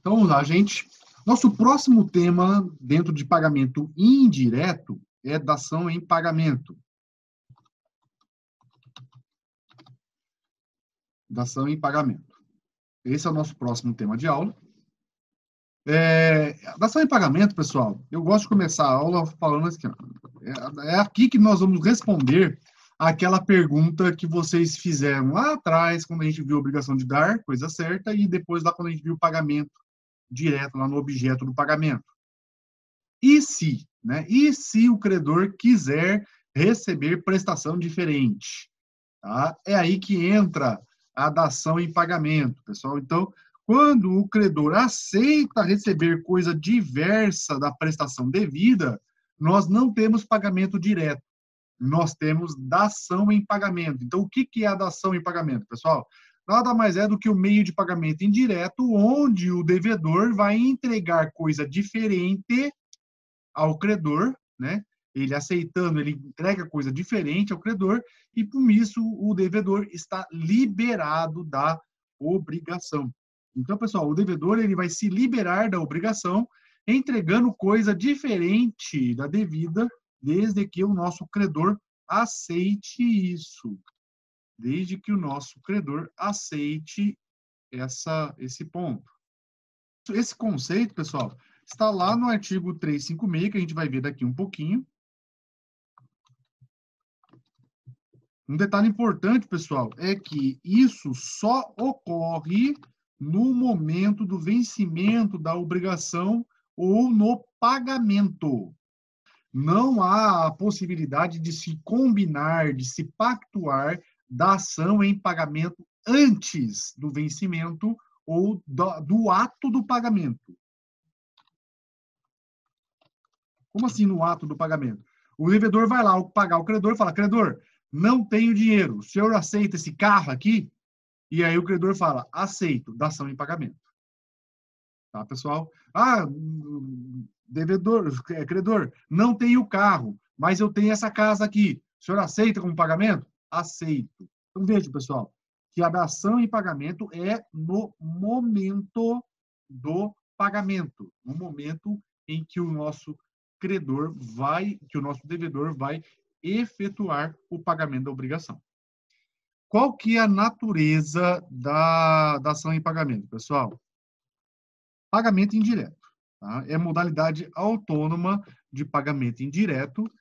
Então, vamos lá, gente. Nosso próximo tema dentro de pagamento indireto é dação em pagamento. Dação em pagamento. Esse é o nosso próximo tema de aula. Dação em pagamento, pessoal, eu gosto de começar a aula falando assim, é aqui que nós vamos responder aquela pergunta que vocês fizeram lá atrás, quando a gente viu a obrigação de dar, coisa certa, e depois lá quando a gente viu o pagamento direto, lá no objeto do pagamento. E se, né? E se o credor quiser receber prestação diferente? Tá? É aí que entra a dação em pagamento, pessoal. Então, quando o credor aceita receber coisa diversa da prestação devida, nós não temos pagamento direto, nós temos dação em pagamento. Então, o que é a dação em pagamento, pessoal? Nada mais é do que o meio de pagamento indireto, onde o devedor vai entregar coisa diferente ao credor, né? Ele aceitando, ele entrega coisa diferente ao credor e, por isso, o devedor está liberado da obrigação. Então, pessoal, o devedor ele vai se liberar da obrigação entregando coisa diferente da devida, desde que o nosso credor aceite isso. Desde que o nosso credor aceite esse ponto. Esse conceito, pessoal, está lá no artigo 356, que a gente vai ver daqui um pouquinho. Um detalhe importante, pessoal, é que isso só ocorre no momento do vencimento da obrigação ou no pagamento. Não há a possibilidade de se combinar, de se pactuar da ação em pagamento antes do vencimento ou do ato do pagamento. Como assim no ato do pagamento? O devedor vai lá pagar o credor e fala, credor, não tenho dinheiro, o senhor aceita esse carro aqui? E aí o credor fala, aceito, dação em pagamento. Tá, pessoal? Credor, não tenho o carro, mas eu tenho essa casa aqui. O senhor aceita como pagamento? Aceito. Então veja, pessoal, que a dação em pagamento é no momento do pagamento, no momento em que o nosso que o nosso devedor vai efetuar o pagamento da obrigação. Qual que é a natureza da dação em pagamento, pessoal? Pagamento indireto. Tá? É modalidade autônoma de pagamento indireto.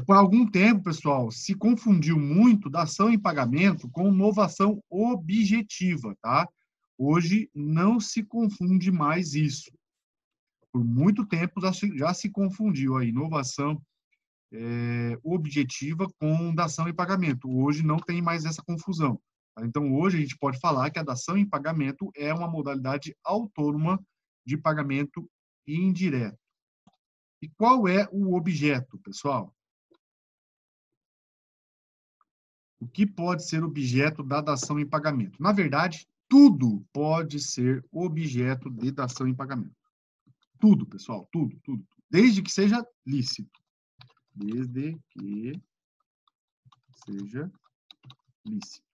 Por algum tempo, pessoal, se confundiu muito dação em pagamento com novação objetiva, tá? Hoje não se confunde mais isso. Por muito tempo já se confundiu a inovação objetiva com dação em pagamento. Hoje não tem mais essa confusão. Tá? Então, hoje a gente pode falar que a dação em pagamento é uma modalidade autônoma de pagamento indireto. E qual é o objeto, pessoal? O que pode ser objeto da dação em pagamento? Na verdade, tudo pode ser objeto de dação em pagamento. Tudo, pessoal, tudo. Desde que seja lícito. Desde que seja lícito.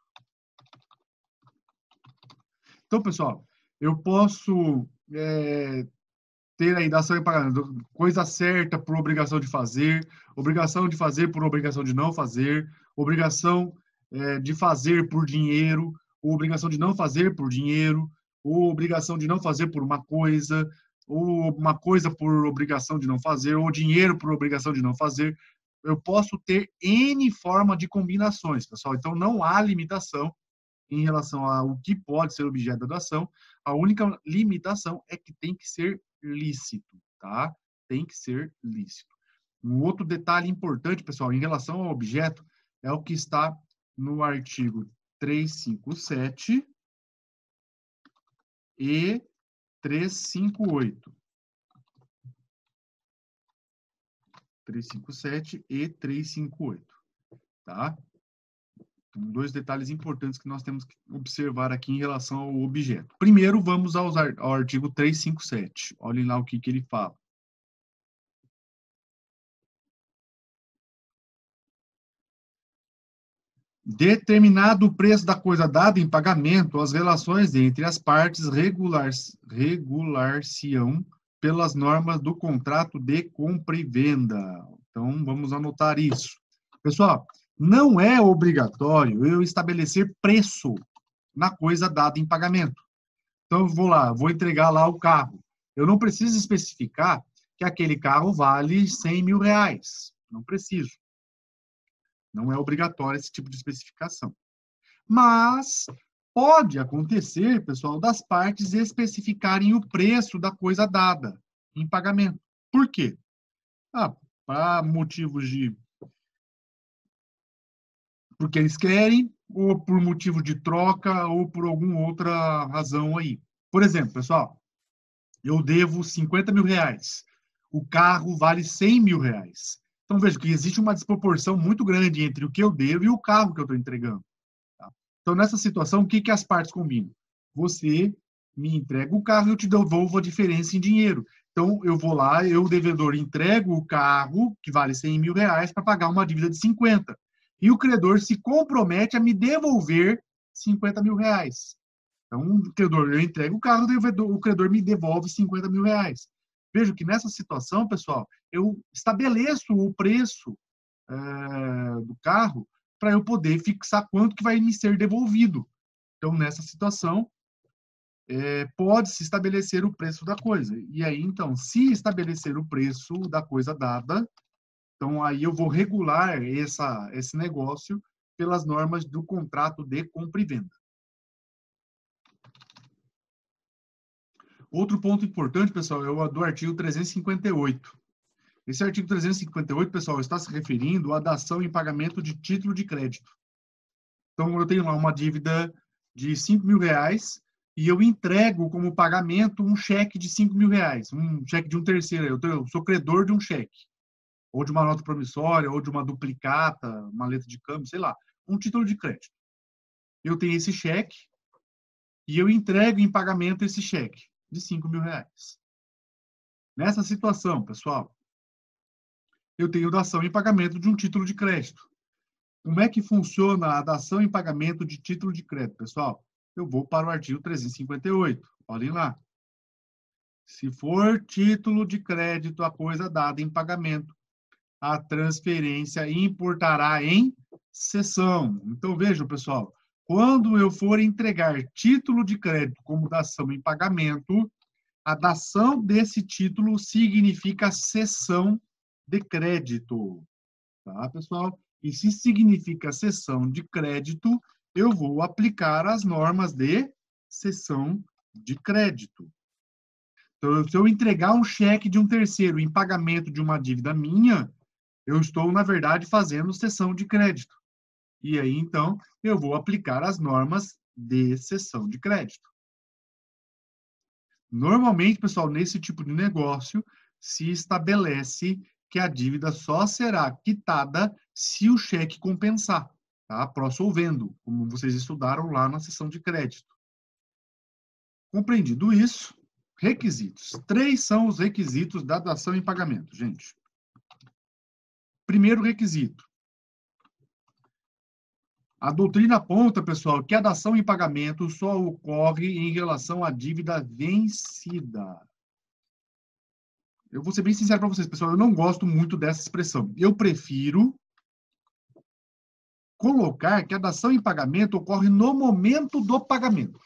Então, pessoal, eu posso ter aí dação em pagamento, coisa certa por obrigação de fazer por obrigação de não fazer, obrigação de fazer por dinheiro, ou obrigação de não fazer por dinheiro, ou obrigação de não fazer por uma coisa, ou uma coisa por obrigação de não fazer, ou dinheiro por obrigação de não fazer. Eu posso ter N forma de combinações, pessoal. Então, não há limitação em relação ao que pode ser objeto da dação. A única limitação é que tem que ser lícito, tá? Tem que ser lícito. Um outro detalhe importante, pessoal, em relação ao objeto, é o que está no artigo 357 e 358. 357 e 358, tá? Então, dois detalhes importantes que nós temos que observar aqui em relação ao objeto. Primeiro, vamos ao artigo 357. Olhem lá o que ele fala. Determinado o preço da coisa dada em pagamento, as relações entre as partes regular-se-ão pelas normas do contrato de compra e venda. Então, vamos anotar isso. Pessoal, não é obrigatório eu estabelecer preço na coisa dada em pagamento. Então, eu vou lá, vou entregar lá o carro. Eu não preciso especificar que aquele carro vale 100 mil reais. Não preciso. Não é obrigatório esse tipo de especificação. Mas pode acontecer, pessoal, das partes especificarem o preço da coisa dada em pagamento. Por quê? Para motivos de... porque eles querem, ou por motivo de troca, ou por alguma outra razão aí. Por exemplo, pessoal, eu devo 50 mil reais. O carro vale 100 mil reais. Então, veja que existe uma desproporção muito grande entre o que eu devo e o carro que eu estou entregando. Tá? Então, nessa situação, o que as partes combinam? Você me entrega o carro e eu te devolvo a diferença em dinheiro. Então, eu vou lá, eu, o devedor, entrego o carro, que vale 100 mil reais, para pagar uma dívida de 50. E o credor se compromete a me devolver 50 mil reais. Então, o credor, eu entrego o carro, o credor me devolve 50 mil reais. Vejo que nessa situação, pessoal, eu estabeleço o preço do carro para eu poder fixar quanto que vai me ser devolvido. Então, nessa situação, pode-se estabelecer o preço da coisa. E aí, então, se estabelecer o preço da coisa dada, então aí eu vou regular esse negócio pelas normas do contrato de compra e venda. Outro ponto importante, pessoal, é o do artigo 358. Esse artigo 358, pessoal, está se referindo à dação em pagamento de título de crédito. Então, eu tenho lá uma dívida de 5 mil reais e eu entrego como pagamento um cheque de 5 mil reais, um cheque de um terceiro. Eu sou credor de um cheque, ou de uma nota promissória, ou de uma duplicata, uma letra de câmbio, sei lá, um título de crédito. Eu tenho esse cheque e eu entrego em pagamento esse cheque de 5 mil reais. Nessa situação, pessoal, eu tenho dação em pagamento de um título de crédito. Como é que funciona a dação em pagamento de título de crédito, pessoal? Eu vou para o artigo 358. Olhem lá. Se for título de crédito a coisa dada em pagamento, a transferência importará em cessão. Então, vejam, pessoal, quando eu for entregar título de crédito como dação em pagamento, a dação desse título significa cessão de crédito. Tá, pessoal? E se significa cessão de crédito, eu vou aplicar as normas de cessão de crédito. Então, se eu entregar um cheque de um terceiro em pagamento de uma dívida minha, eu estou, na verdade, fazendo cessão de crédito. E aí, então, eu vou aplicar as normas de cessão de crédito. Normalmente, pessoal, nesse tipo de negócio, se estabelece que a dívida só será quitada se o cheque compensar, tá? Pro solvendo, como vocês estudaram lá na sessão de crédito. Compreendido isso, requisitos. 3 são os requisitos da dação em pagamento, gente. Primeiro requisito. A doutrina aponta, pessoal, que a dação em pagamento só ocorre em relação à dívida vencida. Eu vou ser bem sincero para vocês, pessoal, eu não gosto muito dessa expressão. Eu prefiro colocar que a dação em pagamento ocorre no momento do pagamento,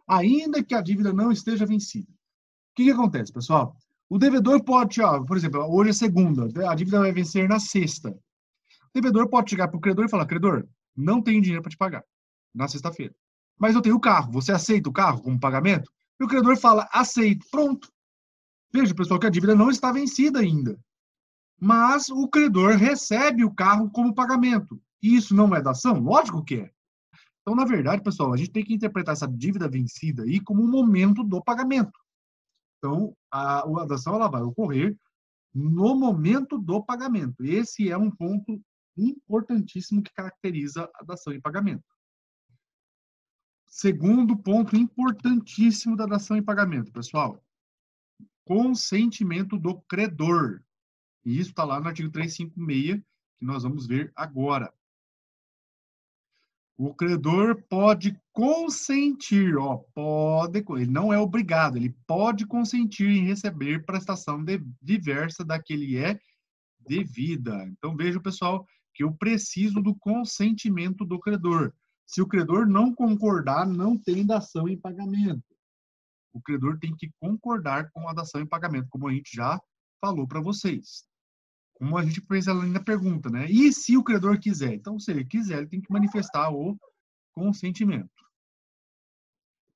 ainda que a dívida não esteja vencida. O que acontece, pessoal? O devedor pode, por exemplo, hoje é segunda, a dívida vai vencer na sexta. O devedor pode chegar para o credor e falar, credor, não tenho dinheiro para te pagar na sexta-feira, mas eu tenho o carro, você aceita o carro como pagamento? E o credor fala, aceito, pronto. Veja, pessoal, que a dívida não está vencida ainda. Mas o credor recebe o carro como pagamento. E isso não é dação? Lógico que é. Então, na verdade, pessoal, a gente tem que interpretar essa dívida vencida aí como um momento do pagamento. Então, a dação ela vai ocorrer no momento do pagamento. Esse é um ponto importantíssimo que caracteriza a dação em pagamento. Segundo ponto importantíssimo da dação em pagamento, pessoal. Consentimento do credor. E isso está lá no artigo 356, que nós vamos ver agora. O credor pode consentir, ó, pode, ele não é obrigado, ele pode consentir em receber prestação diversa da que lhe é devida. Então, veja, pessoal, que eu preciso do consentimento do credor. Se o credor não concordar, não tem dação em pagamento. O credor tem que concordar com a dação em pagamento, como a gente já falou para vocês. Como a gente fez ali na pergunta, né? E se o credor quiser? Então, se ele quiser, ele tem que manifestar o consentimento.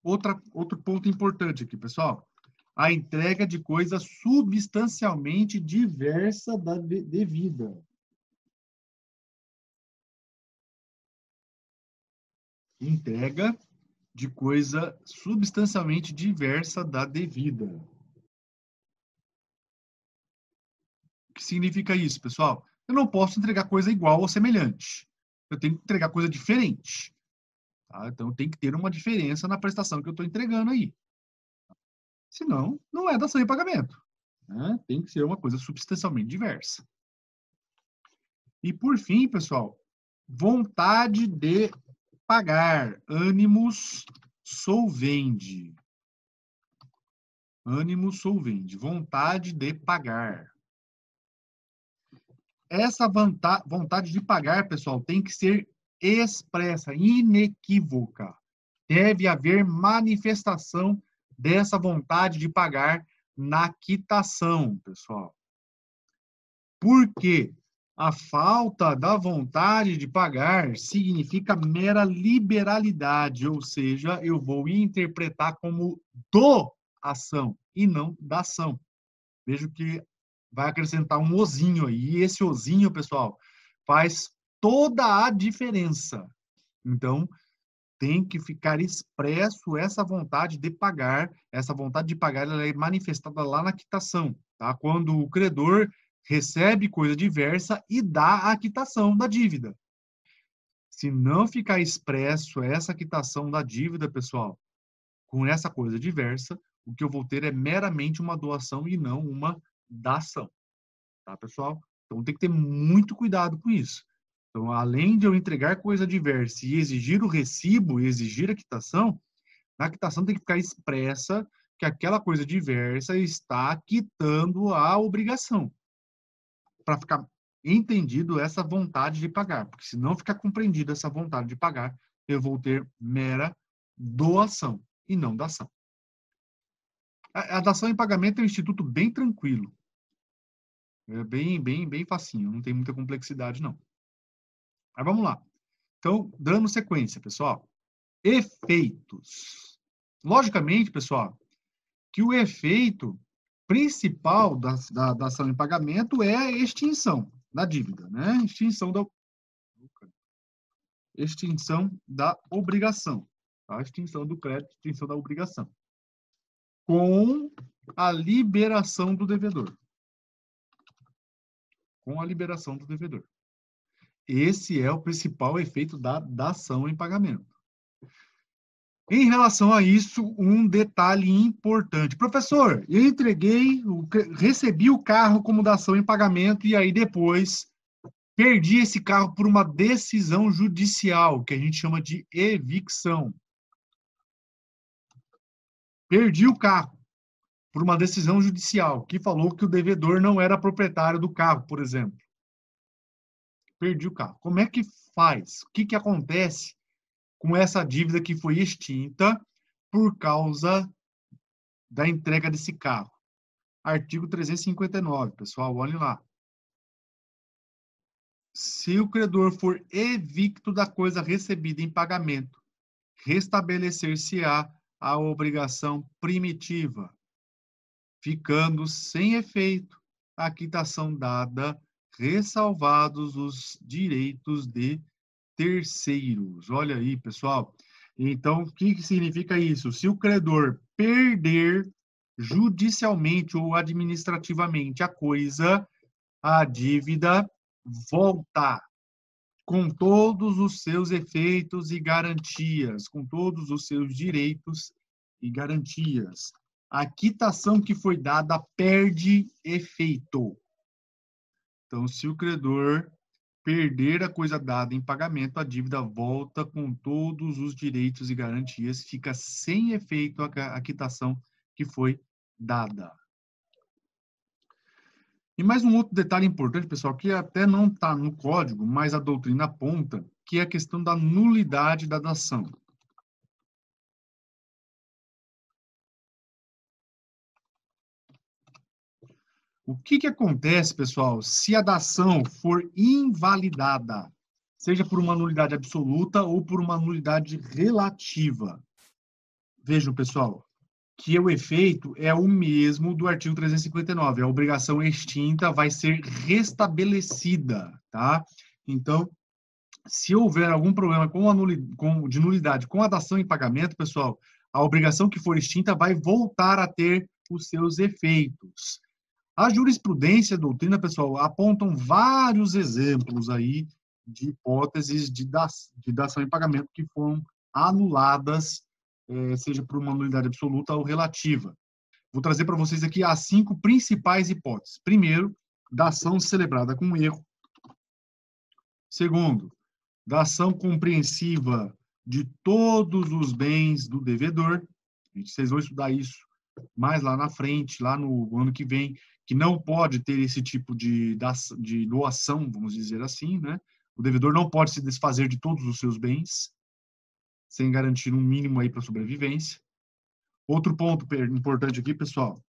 Outro ponto importante aqui, pessoal. A entrega de coisa substancialmente diversa da devida. Entrega de coisa substancialmente diversa da devida. O que significa isso, pessoal? Eu não posso entregar coisa igual ou semelhante. Eu tenho que entregar coisa diferente. Tá? Então, tem que ter uma diferença na prestação que eu estou entregando aí. Senão, não é dação em pagamento. Né? Tem que ser uma coisa substancialmente diversa. E, por fim, pessoal, vontade de pagar. Animus solvendi. Animus solvendi. Vontade de pagar. Essa vontade de pagar, pessoal, tem que ser expressa, inequívoca. Deve haver manifestação dessa vontade de pagar na quitação, pessoal. Por quê? A falta da vontade de pagar significa mera liberalidade, ou seja, eu vou interpretar como doação e não dação. Vejo que vai acrescentar um ozinho aí, e esse ozinho, pessoal, faz toda a diferença. Então, tem que ficar expresso essa vontade de pagar. Essa vontade de pagar ela é manifestada lá na quitação, tá? Quando o credor recebe coisa diversa e dá a quitação da dívida. Se não ficar expresso essa quitação da dívida, pessoal, com essa coisa diversa, o que eu vou ter é meramente uma doação e não uma dação. Tá, pessoal? Então tem que ter muito cuidado com isso. Então, além de eu entregar coisa diversa e exigir o recibo e exigir a quitação, na quitação tem que ficar expressa que aquela coisa diversa está quitando a obrigação. Para ficar entendido essa vontade de pagar. Porque se não ficar compreendida essa vontade de pagar, eu vou ter mera doação e não dação. A dação em pagamento é um instituto bem tranquilo. É bem facinho, não tem muita complexidade, não. Mas vamos lá. Então, dando sequência, pessoal. Efeitos. Logicamente, pessoal, que o efeito principal da ação em pagamento é a extinção da dívida, né? Extinção da obrigação. Tá? Extinção do crédito, extinção da obrigação. Com a liberação do devedor. Com a liberação do devedor. Esse é o principal efeito da ação em pagamento. Em relação a isso, um detalhe importante. Professor, eu recebi o carro como dação em pagamento e aí depois perdi esse carro por uma decisão judicial, que a gente chama de evicção. Perdi o carro por uma decisão judicial, que falou que o devedor não era proprietário do carro, por exemplo. Perdi o carro. Como é que faz? O que acontece com essa dívida que foi extinta por causa da entrega desse carro? Artigo 359, pessoal, olhem lá. Se o credor for evicto da coisa recebida em pagamento, restabelecer-se-á a obrigação primitiva, ficando sem efeito a quitação dada, ressalvados os direitos de terceiros. Olha aí, pessoal. Então, o que significa isso? Se o credor perder judicialmente ou administrativamente a coisa, a dívida volta com todos os seus efeitos e garantias, com todos os seus direitos e garantias. A quitação que foi dada perde efeito. Então, se o credor perder a coisa dada em pagamento, a dívida volta com todos os direitos e garantias, fica sem efeito a quitação que foi dada. E mais um outro detalhe importante, pessoal, que até não está no código, mas a doutrina aponta, que é a questão da nulidade da dação. O que acontece, pessoal, se a dação for invalidada, seja por uma nulidade absoluta ou por uma nulidade relativa? Vejam, pessoal, que o efeito é o mesmo do artigo 359. A obrigação extinta vai ser restabelecida, tá? Então, se houver algum problema de nulidade com a dação em pagamento, pessoal, a obrigação que for extinta vai voltar a ter os seus efeitos. A jurisprudência e a doutrina, pessoal, apontam vários exemplos aí de hipóteses de dação em pagamento que foram anuladas, seja por uma nulidade absoluta ou relativa. Vou trazer para vocês aqui as 5 principais hipóteses. Primeiro, dação celebrada com erro. Segundo, dação compreensiva de todos os bens do devedor. Vocês vão estudar isso mais lá na frente, lá no ano que vem, que não pode ter esse tipo de doação, vamos dizer assim, né? O devedor não pode se desfazer de todos os seus bens, sem garantir um mínimo aí para sobrevivência. Outro ponto importante aqui, pessoal,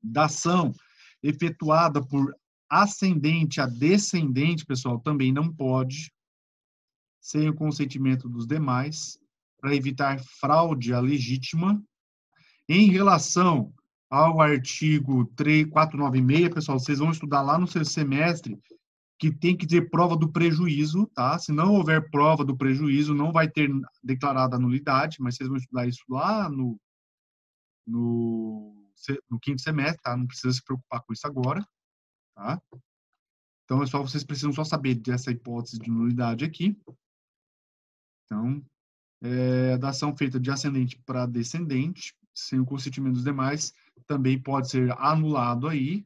dação efetuada por ascendente a descendente, pessoal, também não pode, sem o consentimento dos demais, para evitar fraude à legítima. Em relação ao artigo 496, pessoal, vocês vão estudar lá no seu semestre que tem que ter prova do prejuízo, tá? Se não houver prova do prejuízo, não vai ter declarada a nulidade, mas vocês vão estudar isso lá no 5º semestre, tá? Não precisa se preocupar com isso agora, tá? Então, vocês precisam só saber dessa hipótese de nulidade aqui. Então, a dação feita de ascendente para descendente, sem o consentimento dos demais, também pode ser anulado aí.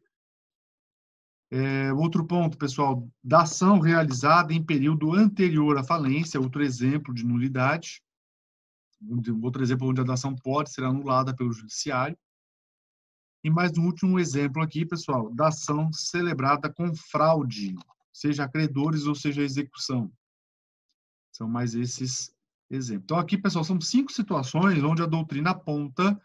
Outro ponto, pessoal, dação realizada em período anterior à falência, outro exemplo de nulidade. Outro exemplo onde a dação pode ser anulada pelo judiciário. E mais um último exemplo aqui, pessoal, dação celebrada com fraude, seja credores ou seja execução. São mais esses exemplos. Então, aqui, pessoal, são 5 situações onde a doutrina aponta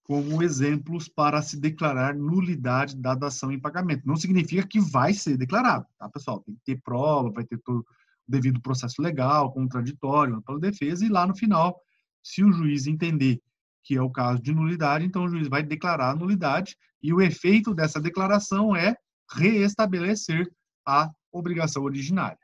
como exemplos para se declarar nulidade da dação em pagamento. Não significa que vai ser declarado, tá, pessoal? Tem que ter prova, vai ter todo o devido processo legal, contraditório, ampla defesa, e lá no final, se o juiz entender que é o caso de nulidade, então o juiz vai declarar a nulidade, e o efeito dessa declaração é reestabelecer a obrigação originária.